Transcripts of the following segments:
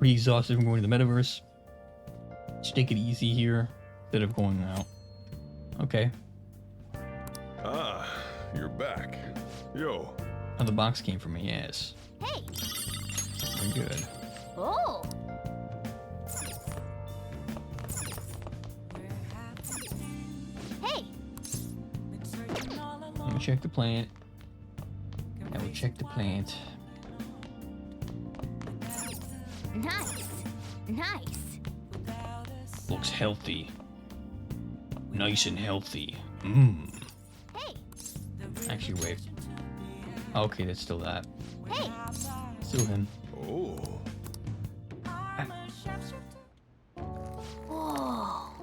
pretty exhausted from going to the metaverse. Let's take it easy here instead of going out. Okay. Ah, you're back. Yo. Oh, the box came from me, yes. Hey. Very good. Oh. Hey. Let me check the plant. I will check the plant. Nice. Nice. Looks healthy. Nice and healthy. Mmm. Hey. Actually, wait. Okay, that's still that. Hey. Still him. Oh. Oh.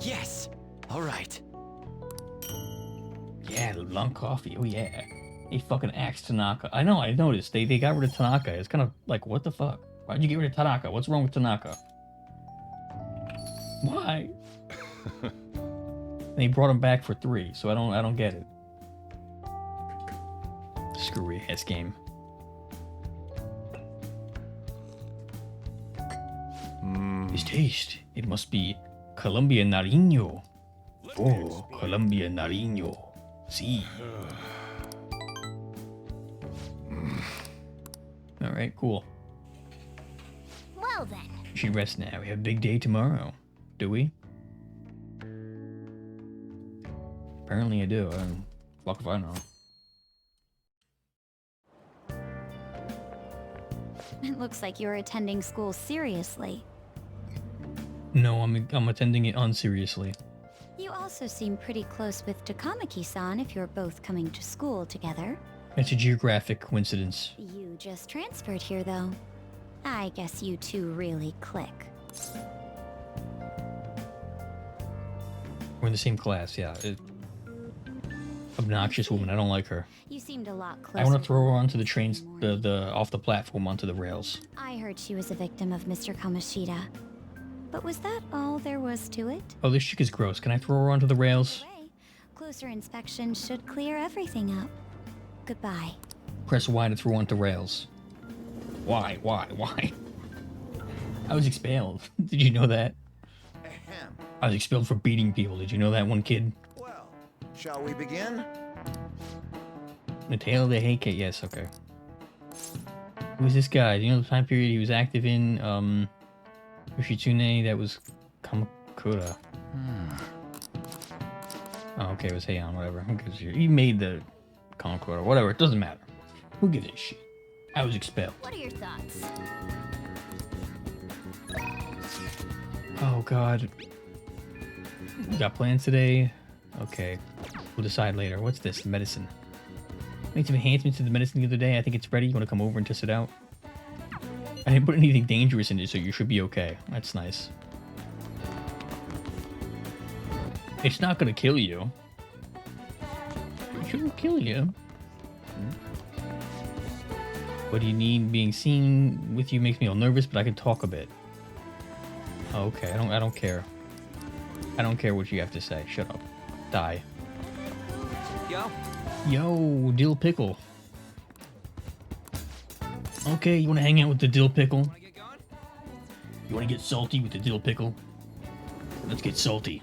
Yes. All right. Yeah, long coffee. Oh yeah. They fucking axed Tanaka. I know, I noticed. They got rid of Tanaka. It's kind of like, what the fuck? Why'd you get rid of Tanaka? What's wrong with Tanaka? Why? And they brought him back for 3, so I don't get it. Screwy ass game. His taste. It must be Colombia Nariño. Oh, Colombia Nariño. See. Alright, cool. Well then. You should rest now. We have a big day tomorrow. Do we? Apparently I do. Fuck if I know. It looks like you're attending school seriously. No, I'm attending it unseriously. You also seem pretty close with Takamaki-san if you're both coming to school together. It's a geographic coincidence. You just transferred here, though. I guess you two really click. We're in the same class, yeah. Obnoxious woman, I don't like her. You seemed a lot closer. I want to throw her onto the trains, the off the platform onto the rails. I heard she was a victim of Mr. Kamoshida. But was that all there was to it? Oh, this chick is gross. Can I throw her onto the rails? Anyway, closer inspection should clear everything up. Goodbye. Press Y to throw onto rails. Why? I was expelled. Did you know that? Ahem. I was expelled for beating people. Did you know that, one kid? Well, shall we begin? The Tale of the Heike. Yes, okay. Who's this guy? Do you know the time period he was active in? Yoshitsune, that was Kamakura. Oh, okay, it was Heian, whatever. Who gives a shit? He made the Kamakura, whatever, it doesn't matter. Who gives a shit? I was expelled. What are your thoughts? Oh, God. You got plans today? Okay. We'll decide later. What's this? Medicine. Made some enhancements to the medicine the other day. I think it's ready. You want to come over and test it out? I didn't put anything dangerous in it, so you should be okay. That's nice. It's not gonna kill you. It shouldn't kill you. What do you need? Being seen with you makes me all nervous, but I can talk a bit. Okay, I don't care. I don't care what you have to say. Shut up. Die. Yo, dill pickle. Okay, you want to hang out with the dill pickle? You want to get salty with the dill pickle? Let's get salty.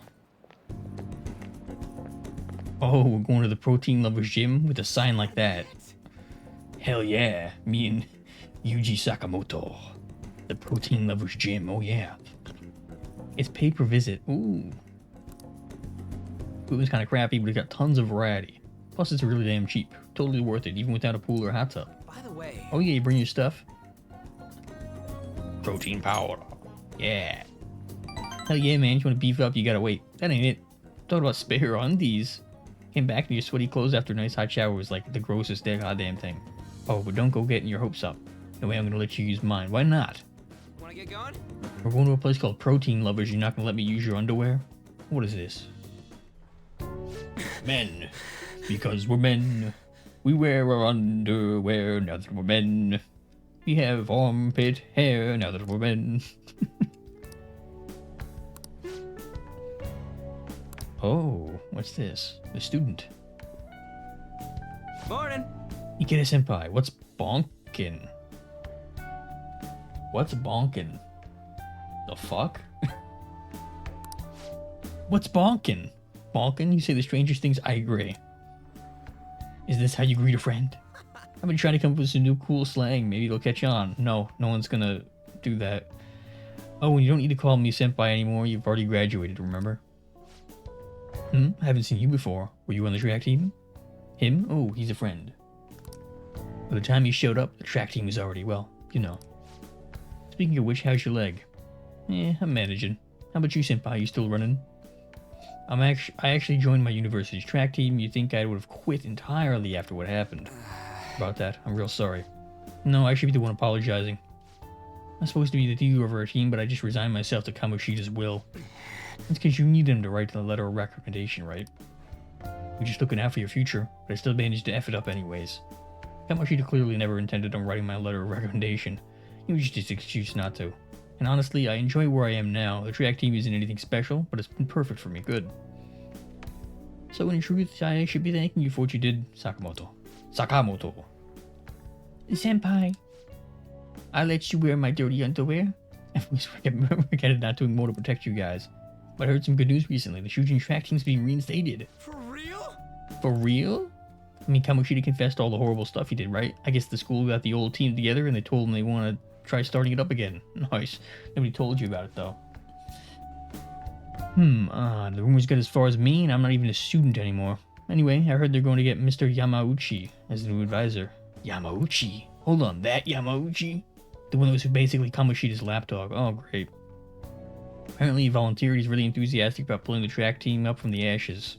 Oh, we're going to the Protein Lovers Gym with a sign like that. Hell yeah, me and Yuji Sakamoto. The Protein Lovers Gym, oh yeah. It's pay per visit, ooh. Food is kind of crappy, but it's got tons of variety. Plus it's really damn cheap. Totally worth it, even without a pool or hot tub. By the way. Oh yeah, you bring your stuff. Protein powder. Yeah. Hell yeah, man. You want to beef up, you gotta wait. That ain't it. Talking about spare undies. Came back in your sweaty clothes after a nice hot shower was like the grossest goddamn thing. Oh, but don't go getting your hopes up. No way I'm gonna let you use mine. Why not? Wanna get going? We're going to a place called Protein Lovers. You're not gonna let me use your underwear? What is this? Men. Because we're men. We wear our underwear now that we're men. We have armpit hair now that we're men. Oh, what's this? The student. Morning. Ikeda senpai, what's bonk? bonkin'? What's bonkin'? The fuck? What's bonkin'? Bonkin'? You say the strangest things, I agree. Is this how you greet a friend? I've been trying to come up with some new cool slang. Maybe it'll catch on. No, no one's gonna do that. Oh, and you don't need to call me senpai anymore. You've already graduated, remember? I haven't seen you before. Were you on the track team? Him? Oh, he's a friend. By the time he showed up, the track team was already, well, you know. Speaking of which, how's your leg? I'm managing. How about you, senpai? You still running? I actually joined my university's track team. You'd think I would have quit entirely after what happened. About that, I'm real sorry. No, I should be the one apologizing. I'm supposed to be the leader of our team, but I just resigned myself to Kamoshida's will. It's because you need him to write the letter of recommendation, right? You're just looking out for your future, but I still managed to F it up anyways. Kamoshida clearly never intended on writing my letter of recommendation. It was just an excuse not to. And honestly, I enjoy where I am now. The track team isn't anything special, but it's been perfect for me. Good. So in truth, I should be thanking you for what you did, Sakamoto. Senpai, I let you wear my dirty underwear. I always forget not doing more to protect you guys. But I heard some good news recently. The Shujin track team's being reinstated. For real? For real? I mean, Kamoshida confessed all the horrible stuff he did, right? I guess the school got the old team together and they told him they want to try starting it up again. Nice. Nobody told you about it, though. The rumors got as far as me, and I'm not even a student anymore. Anyway, I heard they're going to get Mr. Yamauchi as the new advisor. Yamauchi? Hold on, that Yamauchi? The one that was basically Kamoshida's lapdog. Oh, great. Apparently he volunteered. He's really enthusiastic about pulling the track team up from the ashes.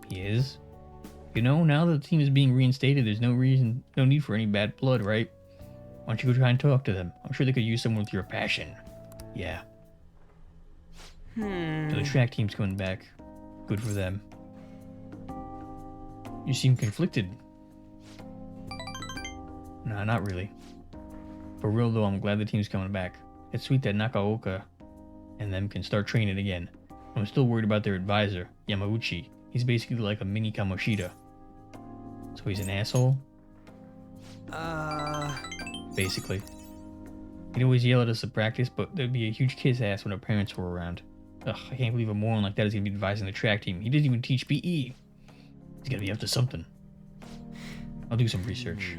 He is? You know, now that the team is being reinstated, there's no need for any bad blood, right? Why don't you go try and talk to them? I'm sure they could use someone with your passion. Yeah. So the track team's coming back. Good for them. You seem conflicted. Nah, not really. For real though, I'm glad the team's coming back. It's sweet that Nakaoka and them can start training again. I'm still worried about their advisor, Yamauchi. He's basically like a mini Kamoshida. So he's an asshole? Basically. He'd always yell at us at practice, but there'd be a huge kiss ass when our parents were around. Ugh, I can't believe a moron like that is gonna be advising the track team. He didn't even teach PE. He's gotta be up to something. I'll do some research.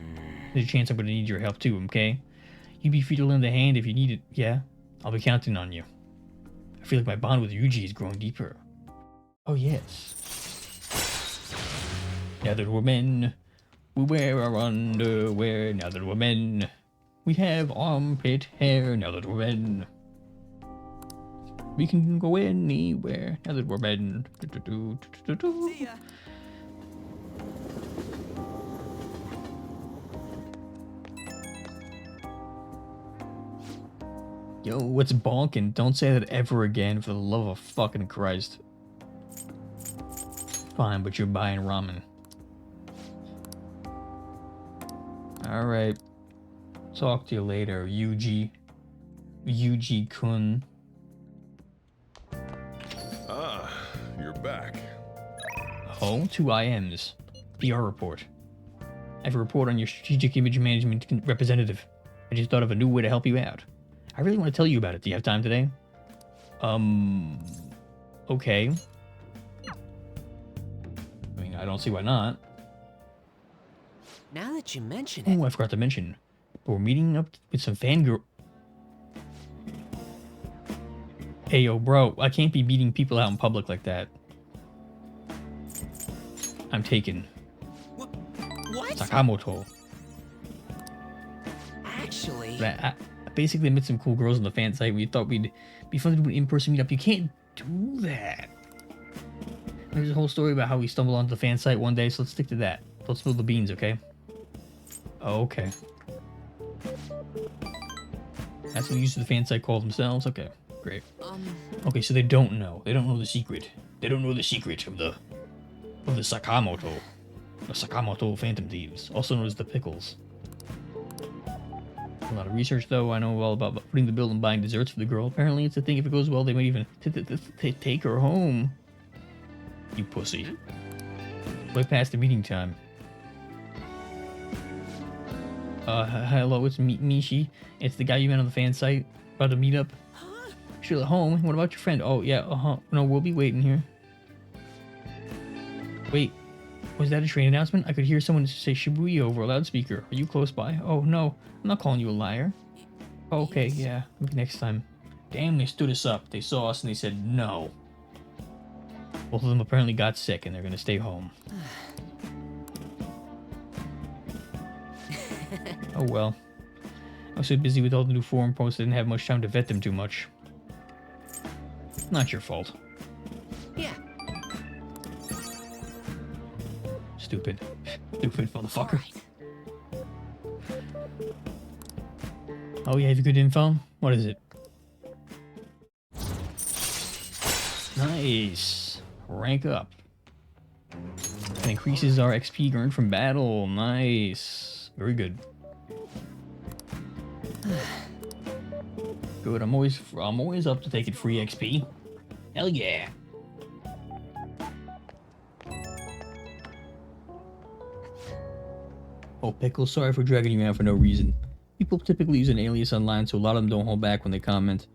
There's a chance I'm gonna need your help too, okay? You be free to lend a hand if you need it, yeah? I'll be counting on you. I feel like my bond with Yuji is growing deeper. Oh yes. Now that we're men, we wear our underwear. Now that we're men, we have armpit hair. Now that we're men, we can go anywhere. Now that we're men. See ya. Yo, what's bonkin'? Don't say that ever again, for the love of fucking Christ. Fine, but you're buying ramen. Alright. Talk to you later, Yuji. Yuji-kun. Ah, you're back. Oh, 2 IMs. PR report. I have a report on your strategic image management representative. I just thought of a new way to help you out. I really want to tell you about it. Do you have time today? Okay. I mean, I don't see why not. Now that you mention it. Oh, I forgot to mention. But we're meeting up with some fangirl. Hey, yo, bro. I can't be meeting people out in public like that. I'm taken. What? Sakamoto. Actually. I basically met some cool girls on the fan site. We thought we'd be fun to do an in-person meetup. You can't do that. There's a whole story about how we stumbled onto the fan site one day, so let's stick to that. Don't spill the beans, okay? Oh, okay. That's what the users of the fan site call themselves? Okay, great. Okay, so they don't know. They don't know the secret. They don't know the secret of the Sakamoto. The Sakamoto Phantom Thieves, also known as the Pickles. A lot of research, though. I know all about putting the bill and buying desserts for the girl. Apparently, it's a thing. If it goes well, they might even take her home. You pussy. Way past the meeting time. Hello, it's Mishi. It's the guy you met on the fan site. About to meet up. Still at home. What about your friend? Oh, yeah, No, we'll be waiting here. Wait, was that a train announcement? I could hear someone say Shibuya over a loudspeaker. Are you close by? Oh, no. I'm not calling you a liar. Okay, yeah. Maybe next time. Damn, they stood us up. They saw us and they said no. Both of them apparently got sick and they're gonna stay home. Oh well. I was so busy with all the new forum posts I didn't have much time to vet them too much. Not your fault. Yeah. Stupid. Stupid motherfucker. Oh yeah, have you good info? What is it? Nice. Rank up. It increases our XP earned from battle. Nice. Very good. Good. I'm always up to taking free XP. Hell yeah. Oh, Pickle, sorry for dragging you out for no reason. People typically use an alias online, so a lot of them don't hold back when they comment.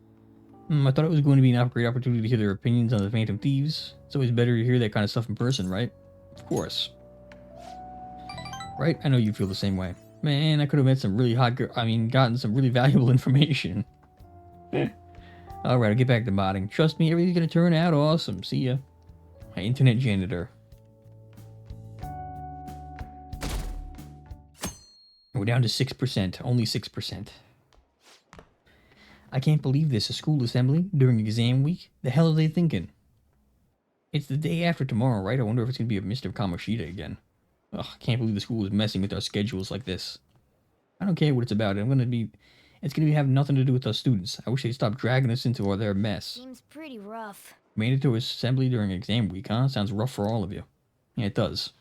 I thought it was going to be an great opportunity to hear their opinions on the Phantom Thieves. It's always better to hear that kind of stuff in person, right? Of course. Right? I know you feel the same way. Man, I could have met some really gotten some really valuable information. Alright, I'll get back to modding. Trust me, everything's gonna turn out awesome. See ya. My internet janitor. We're down to 6%. Only 6%. I can't believe this. A school assembly during exam week? The hell are they thinking? It's the day after tomorrow, right? I wonder if it's gonna be a Mr. Kamoshida again. Ugh, I can't believe the school is messing with our schedules like this. I don't care what it's about. It's gonna be having nothing to do with us students. I wish they'd stop dragging us into their mess. Seems pretty rough. Made it to assembly during exam week, huh? Sounds rough for all of you. Yeah, it does.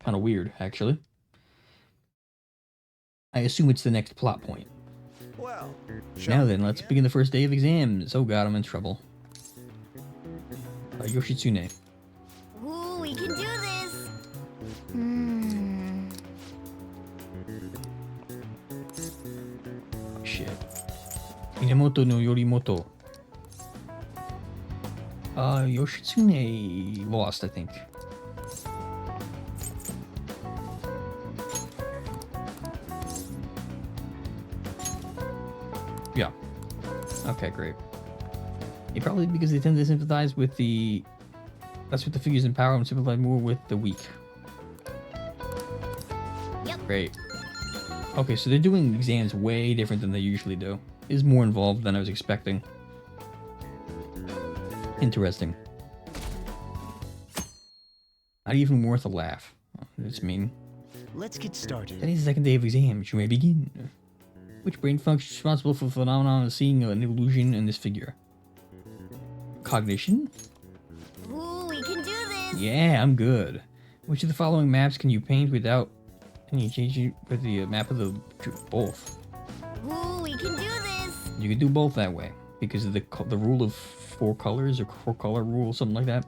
Kind of weird, actually. I assume it's the next plot point. Well, Now then, let's begin the first day of exams. Oh god, I'm in trouble. Yoshitsune. Ooh, we can do this. Shit. Minamoto no Yorimoto. Yoshitsune lost, I think. Yeah. Okay, great. Yeah, probably because they tend to sympathize with the... That's what the figures in power and sympathize more with the weak. Yep. Great. Okay, so they're doing exams way different than they usually do. Is more involved than I was expecting. Interesting. Not even worth a laugh. Oh, that's mean. Let's get started. Today's the second day of exams. You may begin. Which brain function is responsible for the phenomenon of seeing an illusion in this figure? Cognition? Ooh, we can do this. Yeah, I'm good. Which of the following maps can you paint without any changing with the map of the both? Ooh, we can do this. You can do both that way because of the rule of 4 colors or 4-color rule, something like that.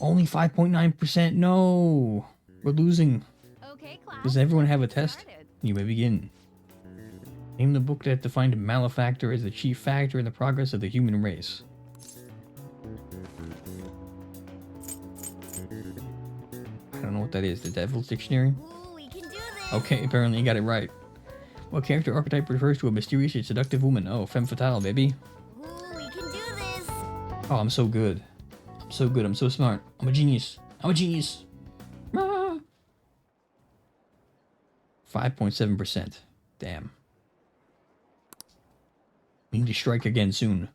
Only 5.9%. No, we're losing. Okay, class. Does everyone have a test? Started. You may begin. Name the book that defined malefactor as the chief factor in the progress of the human race. I don't know what that is. The Devil's Dictionary? Ooh, we can do this. Okay, apparently you got it right. What character archetype refers to a mysterious yet seductive woman? Oh, femme fatale, baby. Ooh, we can do this. Oh, I'm so good. I'm so good. I'm so smart. I'm a genius. I'm a genius. 5.7%. Damn. We need to strike again soon.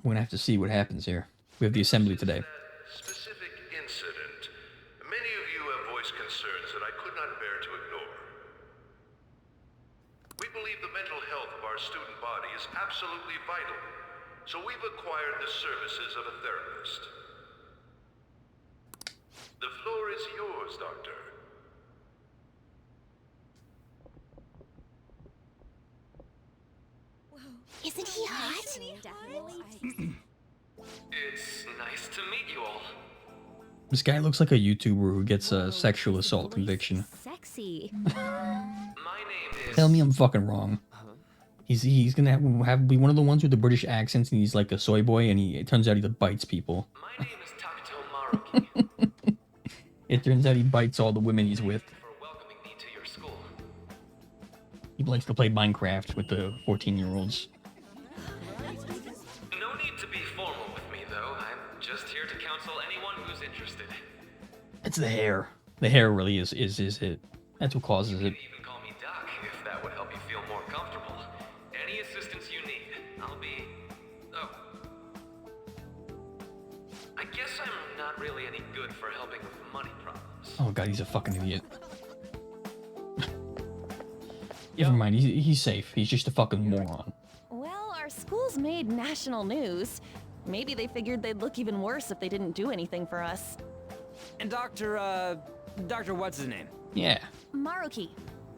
We're gonna have to see what happens here. We have the assembly today. Specific incident. Many of you have voiced concerns that I could not bear to ignore. We believe the mental health of our student body is absolutely vital, so we've acquired the services of a therapist. The floor is yours, Doctor. Isn't he hot? It's nice to meet you all. This guy looks like a YouTuber who gets a sexual assault Voice conviction. Sexy. My name is... Tell me I'm fucking wrong. He's gonna be one of the ones with the British accents, and he's like a soy boy, and it turns out he bites people. My name is Takuto Maruki. It turns out he bites all the women he's with. For welcoming me to your school. He likes to play Minecraft with the 14-year-olds. No need to be formal with me, though. I'm just here to counsel anyone who's interested. It's the hair. The hair really is it. That's what causes You it. can even call me Doc, if that would help you feel more comfortable. Any assistance you need, I'll be... Oh. I guess I'm not really any good for helping with money problems. Oh god, he's a fucking idiot. Never mind, he's safe. He's just a fucking moron. Well, our school's made national news. Maybe they figured they'd look even worse if they didn't do anything for us. And Dr. What's his name? Yeah. Maruki.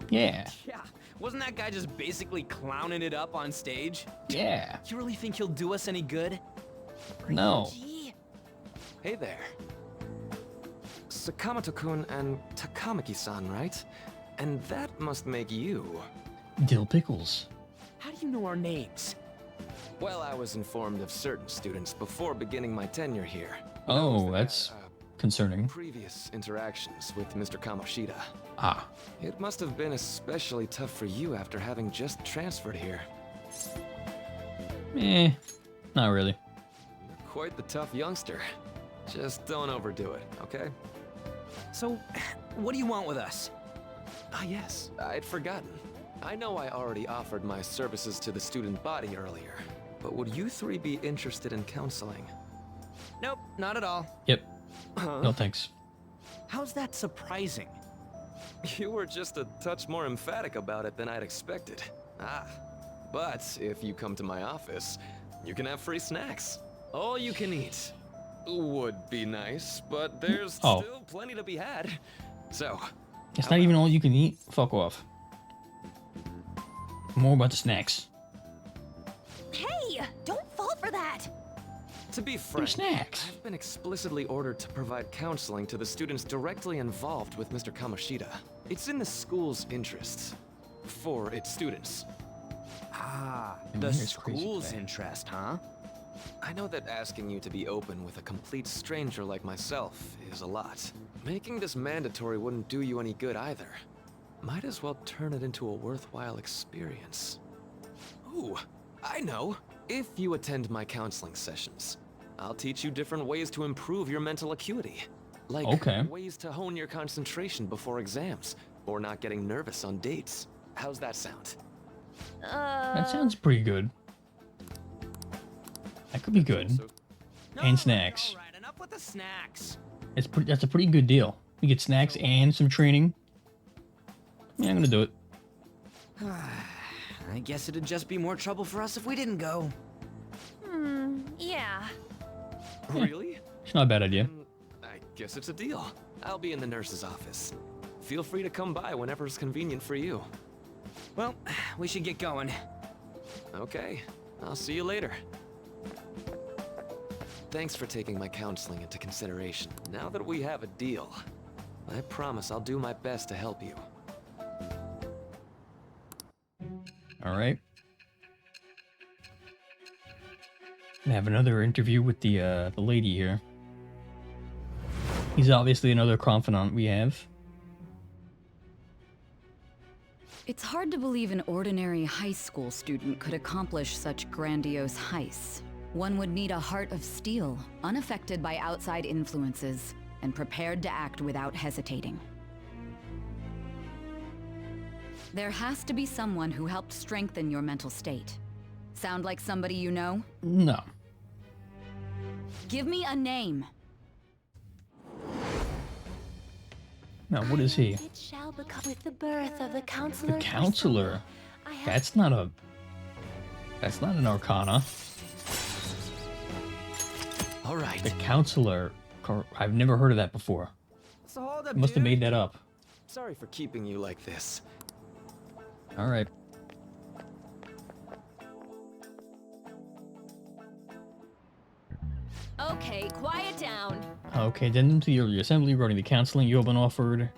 Yeah. Yeah, wasn't that guy just basically clowning it up on stage? Yeah. You really think he'll do us any good? No. Hey there. Sakamoto-kun and Takamaki-san, right? And that must make you... Dill pickles. How do you know our names? Well, I was informed of certain students before beginning my tenure here. Oh, that's concerning. Previous interactions with Mr. Kamoshida. Ah. It must have been especially tough for you after having just transferred here. Not really. You're quite the tough youngster. Just don't overdo it, okay? So, what do you want with us? Ah, yes, I'd forgotten. I know I already offered my services to the student body earlier, but would you three be interested in counseling? Nope, not at all. Yep. No thanks. How's that surprising? You were just a touch more emphatic about it than I'd expected. Ah, but if you come to my office, you can have free snacks. All you can eat. Would be nice, but there's still plenty to be had. So... It's not even all you can eat. Fuck off. More about the snacks. Hey, don't fall for that. To be frank, snacks. I've been explicitly ordered to provide counseling to the students directly involved with Mr. Kamoshida. It's in the school's interests. For its students. Ah, And the here's crazy school's thing. interest, huh? I know that asking you to be open with a complete stranger like myself is a lot. Making this mandatory wouldn't do you any good either. Might as well turn it into a worthwhile experience. Ooh, I know. If you attend my counseling sessions, I'll teach you different ways to improve your mental acuity. Like ways to hone your concentration before exams, or not getting nervous on dates. How's that sound? That sounds pretty good. That could be good. And snacks. All right, enough with the snacks. That's a pretty good deal. You get snacks and some training. Yeah, I'm gonna do it. I guess it'd just be more trouble for us if we didn't go. Yeah. Really? It's not a bad idea. I guess it's a deal. I'll be in the nurse's office. Feel free to come by whenever it's convenient for you. Well, we should get going. Okay, I'll see you later. Thanks for taking my counseling into consideration. Now that we have a deal, I promise I'll do my best to help you. All right. I have another interview with the lady here. He's obviously another confidant we have. It's hard to believe an ordinary high school student could accomplish such grandiose heists. One would need a heart of steel, unaffected by outside influences, and prepared to act without hesitating. There has to be someone who helped strengthen your mental state. Sound like somebody you know? No. Give me a name. Now, what is he? It shall become with the birth of the counselor. The counselor. That's not an arcana. All right. The counselor. I've never heard of that before. So hold up, Must have made that up. Sorry for keeping you like this. All right. Okay, quiet down. Okay, addendum to the earlier assembly regarding the counseling you have been offered.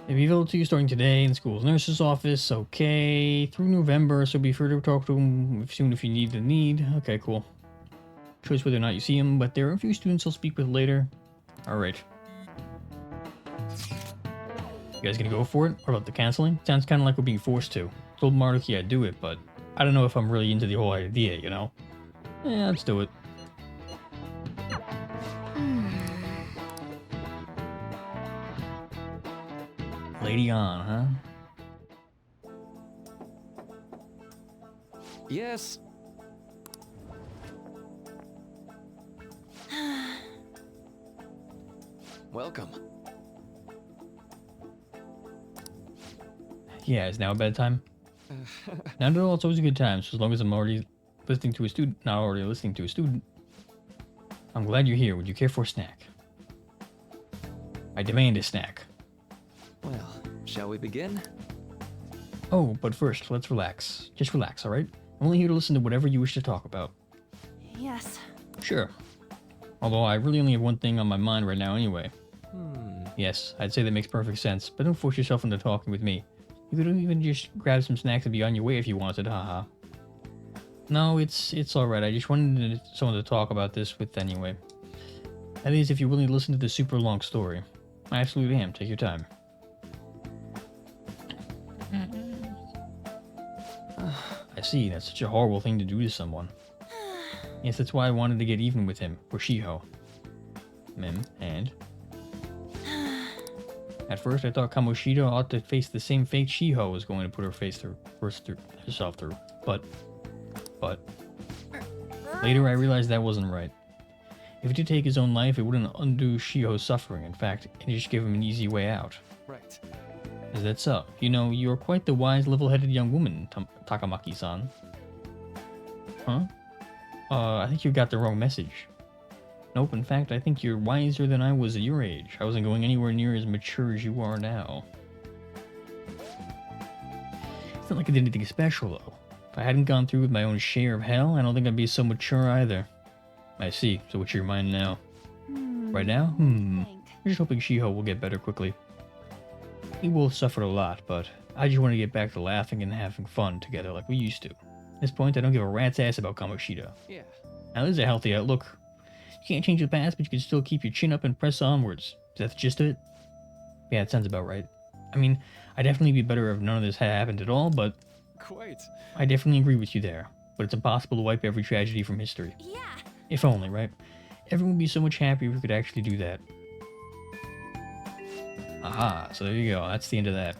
If you feel to you starting today in the school's nurse's office, okay, through November, so be sure to talk to him soon if you need the need. Okay, cool. Choice whether or not you see him, but there are a few students I'll speak with later. Alright. You guys gonna go for it? What about the counseling? Sounds kind of like we're being forced to. Told Maruki I'd do it, but I don't know if I'm really into the whole idea, you know? Yeah, let's do it. Lady on, huh? Yes. Welcome. Yeah, is now a bad time? Not at all, it's always a good time, so as long as I'm already listening to a student, not already listening to a student. I'm glad you're here. Would you care for a snack? I demand a snack. Well, shall we begin? Oh, but first, let's relax. Just relax, alright? I'm only here to listen to whatever you wish to talk about. Yes. Sure. Although I really only have one thing on my mind right now anyway. Hmm. Yes, I'd say that makes perfect sense, but don't force yourself into talking with me. You could even just grab some snacks and be on your way if you wanted, haha. No, it's alright, I just wanted someone to talk about this with anyway. That is, if you're willing to listen to the super long story. I absolutely am, take your time. I see, that's such a horrible thing to do to someone. Yes, that's why I wanted to get even with him, or Shiho. And? At first I thought Kamoshida ought to face the same fate Shiho was going to put herself through. But... Later I realized that wasn't right. If he did take his own life, it wouldn't undo Shiho's suffering. In fact, it just gave him an easy way out. Right. Is that so? You know, you're quite the wise, level-headed young woman, Takamaki-san. Huh? I think you got the wrong message. Nope, in fact, I think you're wiser than I was at your age. I wasn't going anywhere near as mature as you are now. It's not like I did anything special, though. If I hadn't gone through with my own share of hell, I don't think I'd be so mature either. I see, so what's your mind now? Right now? I'm just hoping Shiho will get better quickly. We both suffered a lot, but I just want to get back to laughing and having fun together like we used to. At this point, I don't give a rat's ass about Kamoshida. Yeah. Now, this is a healthy outlook. You can't change the past, but you can still keep your chin up and press onwards. Is that the gist of it? Yeah, it sounds about right. I mean, I'd definitely be better if none of this had happened at all, but... Quite. I definitely agree with you there. But it's impossible to wipe every tragedy from history. Yeah. If only, right? Everyone would be so much happier if we could actually do that. Aha, so there you go. That's the end of that.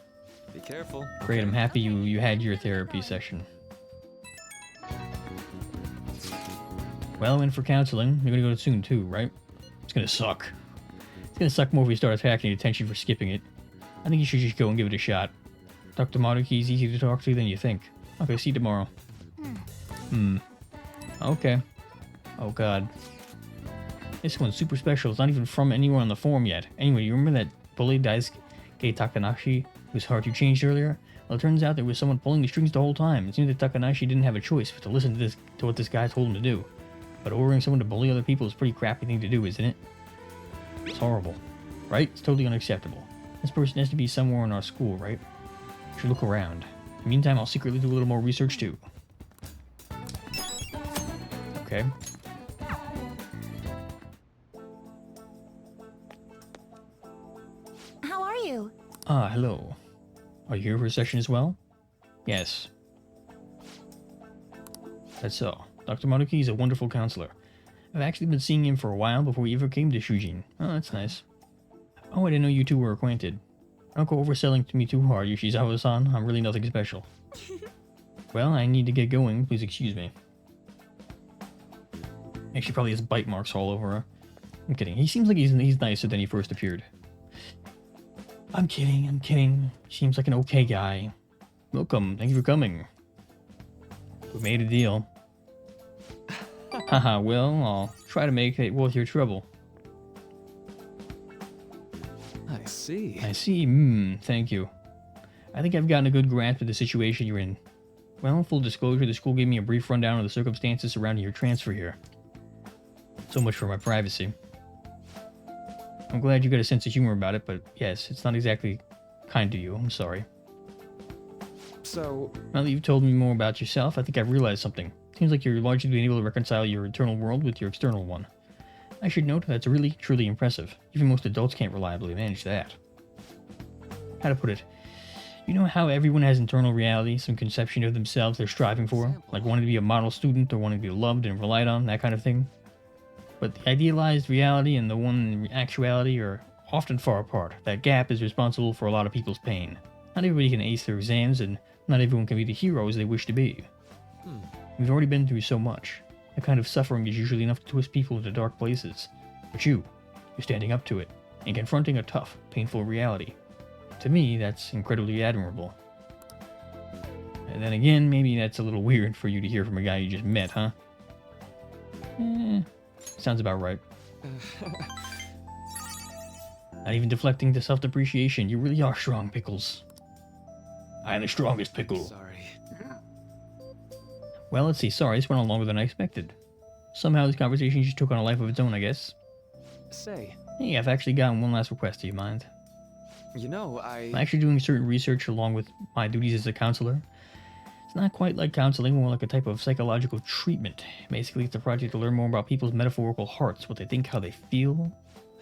Be careful. Great, I'm happy you had your therapy session. Well, I went for counseling. You're gonna go soon too, right? It's gonna suck. It's gonna suck more if we start attacking attention for skipping it. I think you should just go and give it a shot. Dr. Maruki is easier to talk to than you think. Okay, see you tomorrow. Okay. Oh god. This one's super special. It's not even from anywhere on the forum yet. Anyway, you remember that bully Daisuke Takanashi whose heart you changed earlier? Well, it turns out there was someone pulling the strings the whole time. It seems that Takanashi didn't have a choice but to listen to what this guy told him to do. But ordering someone to bully other people is a pretty crappy thing to do, isn't it? It's horrible. Right? It's totally unacceptable. This person has to be somewhere in our school, right? Should look around. In the meantime, I'll secretly do a little more research too. Okay. How are you? Ah, hello. Are you here for a session as well? Yes. That's so. Dr. Maruki is a wonderful counselor. I've actually been seeing him for a while before we ever came to Shujin. Oh, that's nice. Oh, I didn't know you two were acquainted. Don't go overselling to me too hard, Yoshizawa-san. I'm really nothing special. Well, I need to get going. Please excuse me. Actually, probably has bite marks all over her. I'm kidding. He seems like he's nicer than he first appeared. I'm kidding. Seems like an okay guy. Welcome. Thank you for coming. We made a deal. Haha, well, I'll try to make it worth your trouble. I see. I see. Thank you. I think I've gotten a good grasp of the situation you're in. Well, full disclosure, the school gave me a brief rundown of the circumstances surrounding your transfer here. So much for my privacy. I'm glad you got a sense of humor about it, but yes, it's not exactly kind to you. I'm sorry. So, Now that you've told me more about yourself, I think I've realized something. Seems like you're largely being able to reconcile your internal world with your external one. I should note that's really, truly impressive. Even most adults can't reliably manage that. How to put it? You know how everyone has internal reality, some conception of themselves they're striving for? Like wanting to be a model student or wanting to be loved and relied on, that kind of thing? But the idealized reality and the one in actuality are often far apart. That gap is responsible for a lot of people's pain. Not everybody can ace their exams, and not everyone can be the heroes they wish to be. We've already been through so much. That kind of suffering is usually enough to twist people into dark places. But you're standing up to it, and confronting a tough, painful reality. To me, that's incredibly admirable. And then again, maybe that's a little weird for you to hear from a guy you just met, huh? Sounds about right. Not even deflecting to self-depreciation. You really are strong, Pickles. I am the strongest pickle. sorry. Well, let's see. Sorry, this went on longer than I expected. Somehow this conversation just took on a life of its own, I guess. Say, Hey, I've actually gotten one last request. Do you mind? you know, I'm actually doing certain research along with my duties as a counselor. It's not quite like counseling, more like a type of psychological treatment. Basically, it's a project to learn more about people's metaphorical hearts, what they think, how they feel.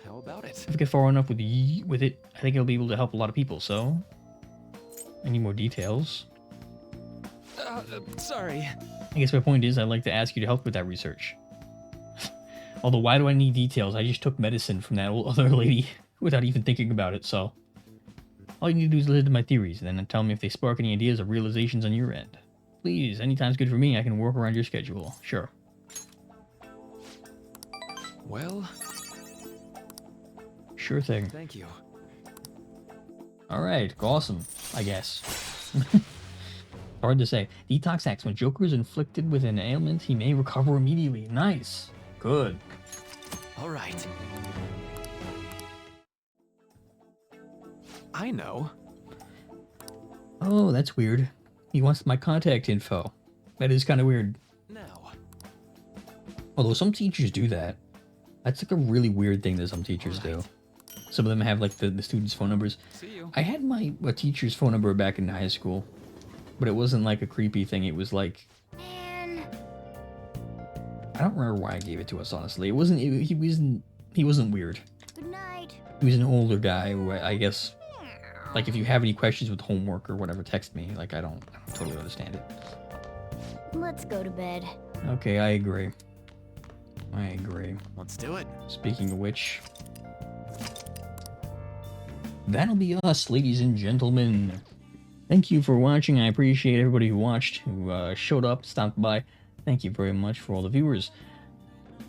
How about it? If I get far enough with it, I think it'll be able to help a lot of people, so... I need more details. Sorry. I guess my point is, I'd like to ask you to help with that research. Although, why do I need details? I just took medicine from that old other lady without even thinking about it, so... All you need to do is listen to my theories, and then tell me if they spark any ideas or realizations on your end. Please, anytime's good for me. I can work around your schedule. Sure. Well, Sure thing. thank you. Alright, awesome, I guess. Hard to say. Detox acts. When Joker is inflicted with an ailment, he may recover immediately. Nice. Good. All right. I know. Oh, that's weird. He wants my contact info. That is kind of weird. Now. Although some teachers do that. That's like a really weird thing that some teachers do. Some of them have like the students' phone numbers. See you. I had a teacher's phone number back in high school, but it wasn't like a creepy thing. It was like, I don't remember why I gave it to us. Honestly, he wasn't weird. Good night. He was an older guy who I guess, like, if you have any questions with homework or whatever, text me. Like, I don't totally understand it. Let's go to bed. Okay, I agree. Let's do it. Speaking of which, that'll be us, ladies and gentlemen. Thank you for watching. I appreciate everybody who watched, who showed up, stopped by. Thank you very much for all the viewers.